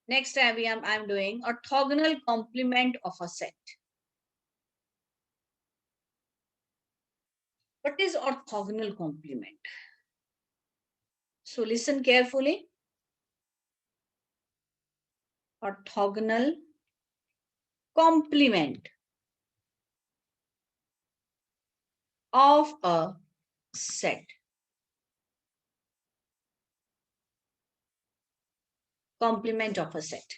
Next I'm doing orthogonal complement of a set. What is orthogonal complement? So listen carefully. Orthogonal complement of a set. Complement of a set.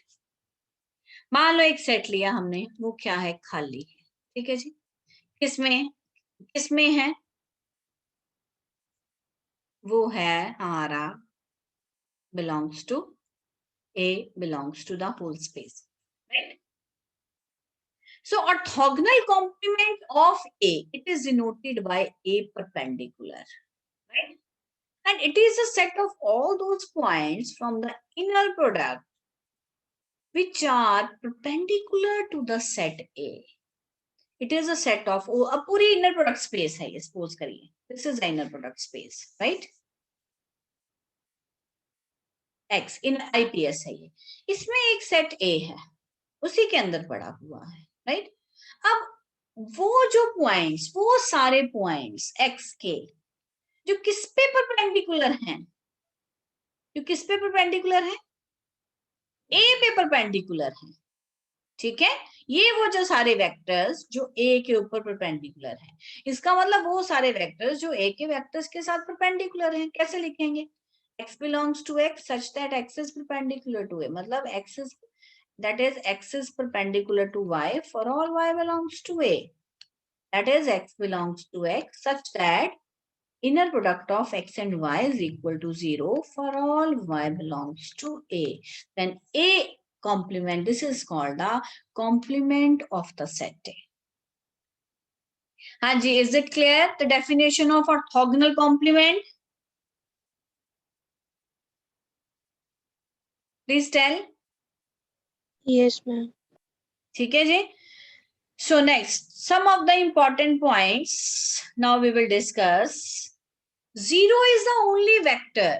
मान लो एक set लिया हमने, वो क्या है? खाली है, ठीक है जी। किसमें है? वो है हमारा belongs to A, belongs to the whole space, right? So orthogonal complement of A, it is denoted by A perpendicular, right? And it is a set of all those points from the inner product which are perpendicular to the set A. It is a set of a पूरी inner product space है, suppose करिए. This is the inner product space, right? X in IPS है ये. इसमें एक set A है, उसी के अंदर पड़ा हुआ है, right? अब वो जो पॉइंट्स, वो सारे पॉइंट्स X के जो किस पे परपेंडिकुलर हैं, जो किस पे परपेंडिकुलर है? A पे परपेंडिकुलर है, ठीक है। ये वो जो सारे वेक्टर्स जो A के ऊपर परपेंडिकुलर है, इसका मतलब वो सारे वेक्टर्स जो A के वेक्टर्स के साथ परपेंडिकुलर हैं। कैसे लिखेंगे? X belongs to X such that X is perpendicular to A. मतलब X is perpendicular to Y for all Y belongs to A. That is X belongs to X such that inner product of X and Y is equal to 0 for all Y belongs to A. Then A complement, this is called the complement of the set A. Hanji, is it clear? The definition of orthogonal complement? Please tell. Yes, ma'am. ठीक है जी. So next, some of the important points now we will discuss. 0 is the only vector.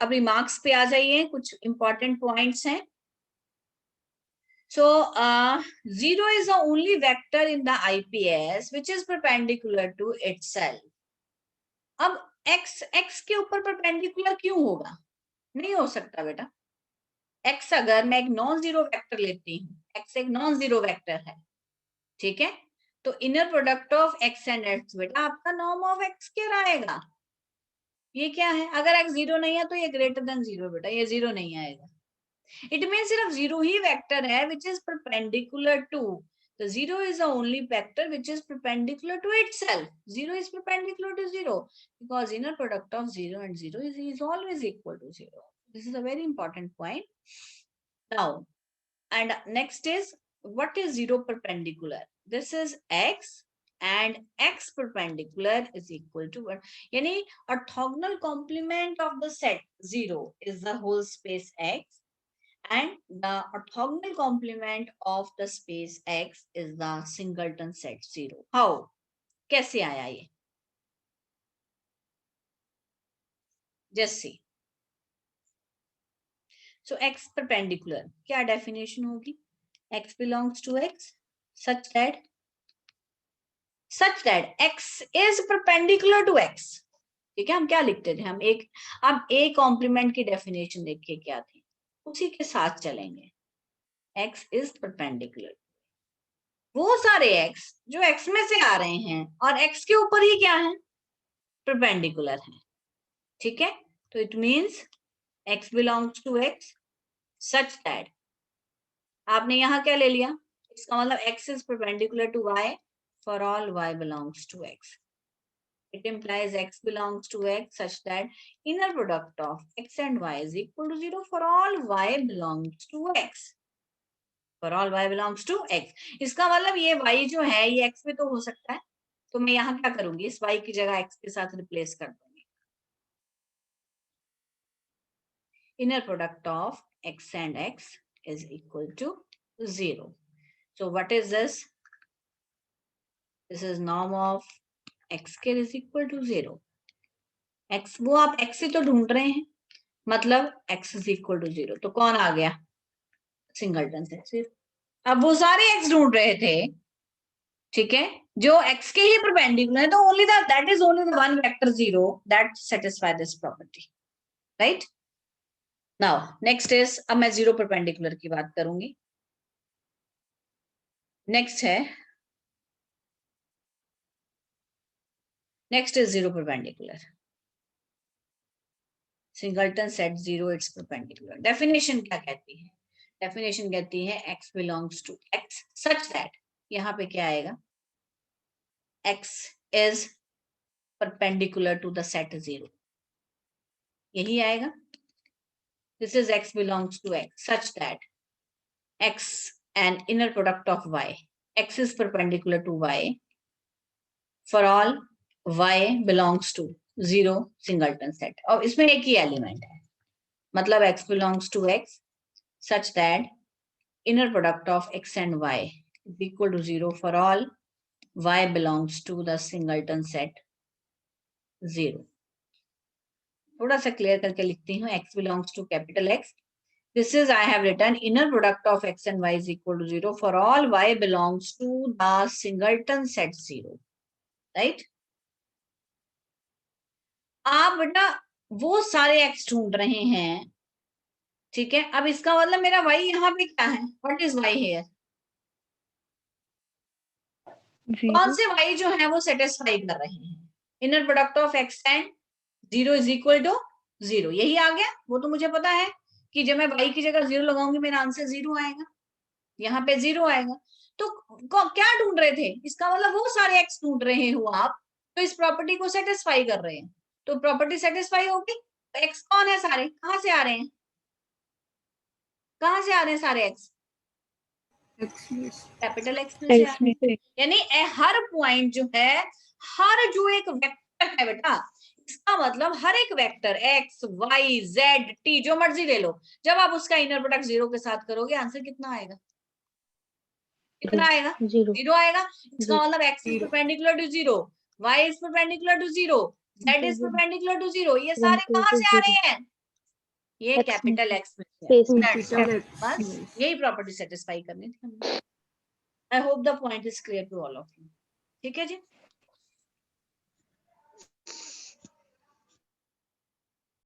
अब remarks पे आ जाइए, कुछ important points हैं. So 0 is the only vector in the IPS which is perpendicular to itself. अब x के ऊपर perpendicular क्यों होगा? नहीं हो सकता बेटा. x अगर मैं एक नॉन जीरो वेक्टर लेती हूँ, x एक नॉन जीरो वेक्टर है, ठीक है, तो inner product of x and x बेटा आपका नॉर्म ऑफ x क्या आएगा? ये क्या है? अगर x जीरो नहीं है तो ये ग्रेटर देन जीरो बेटा, ये जीरो नहीं आएगा. इट मीन सिर्फ जीरो ही वेक्टर है which is perpendicular to. The zero is the only vector which is perpendicular to itself. Zero is perpendicular to zero because inner product of 0 and 0 is always equal to 0. This is a very important point. Now, and next is, what is 0 perpendicular? This is x and x perpendicular is equal to 1. Yani orthogonal complement of the set 0 is the whole space x and the orthogonal complement of the space X is the singleton set 0. How? कैसे आया ये? Just see. So X perpendicular, क्या definition होगी? X belongs to X such that X is perpendicular to X. ठीक है, हम क्या लिखते थे? हम एक, अब A complement की definition देखिए क्या थी, उसी के साथ चलेंगे. X is perpendicular. वो सारे x जो x में से आ रहे हैं और x के ऊपर ही क्या है? परपेंडिकुलर है, ठीक है. तो it means x belongs to x such that, आपने यहां क्या ले लिया? इसका मतलब x is perpendicular to y for all y belongs to x. It implies x belongs to x such that inner product of x and y is equal to 0 for all y belongs to x. For all y belongs to x. इसका मतलब ये y जो है ये x में तो हो सकता है, तो मैं यहाँ क्या करूंगी? इस y की जगह x के साथ रिप्लेस कर दूंगी. Inner product of x and x is equal to 0. So what is this? This is norm of x square is equal to 0. x वो आप x से तो ढूंढ रहे हैं, मतलब x is equal to 0. तो कौन आ गया? Singleton set. अब वो सारे एक्स ढूंढ रहे थे, ठीक है, जो एक्स के ही परपेंडिकुलर है, तो only that is only the one vector 0 that satisfy this property, right. Now next is, अब मैं 0 परपेंडिकुलर की बात करूंगी। Next is 0 perpendicular, singleton set 0 it's perpendicular. Definition क्या कहती है? डेफिनेशन कहती है x belongs to x such that, यहाँ पे क्या आएगा, x is perpendicular to the set 0, यही आएगा। This is x belongs to x such that x and inner product of y, x is perpendicular to y for all y belongs to 0 singleton set. और इसमें एक ही element है, मतलब x belongs to x such that inner product of x and y is equal to 0 for all y belongs to the singleton set 0. थोड़ा सा clear करके लिखती हूँ, x belongs to capital X. This is, I have written, inner product of x and y is equal to 0 for all y belongs to the singleton set 0. Right? आप बेटा वो सारे x ढूंढ रहे हैं, ठीक है। अब इसका मतलब मेरा y यहाँ पे क्या है? What is y here? कौन से y जो है वो सेटिस्फाई कर रहे हैं? Inner product of x and 0 is equal to 0, यही आ गया। वो तो मुझे पता है कि जब मैं y की जगह 0 लगाऊंगी मेरा आंसर 0 आएगा, यहाँ पे 0 आएगा। तो क्या ढूंढ रहे थे? इसका मतलब वो सारे x ढूंढ रहे हो आप, तो इस प्रॉपर्टी को सेटिस्फाई कर रहे हैं। तो प्रॉपर्टी सेटिस्फाई होगी तो x कौन है? सारे कहाँ से आ रहे हैं? कहाँ से आ रहे हैं सारे x? कैपिटल X में से आ रहे हैं। यानी हर पॉइंट जो है, हर जो एक वेक्टर है बेटा, इसका मतलब हर एक vector x, y, z, t जो मर्जी ले लो, जब आप उसका इनर प्रोडक्ट 0 के साथ करोगे आंसर कितना आएगा? कितना आएगा? 0 आएगा। इसका मतलब x is perpendicular to 0, y is perpendicular to 0, z is perpendicular to 0। ये सारे कहाँ से आ रहे हैं? ये कैपिटल X में से। बस यही प्रॉपर्टी सेटिस्फाई करनी थी हमें। I hope the point is clear to all of you. ठीक है जी।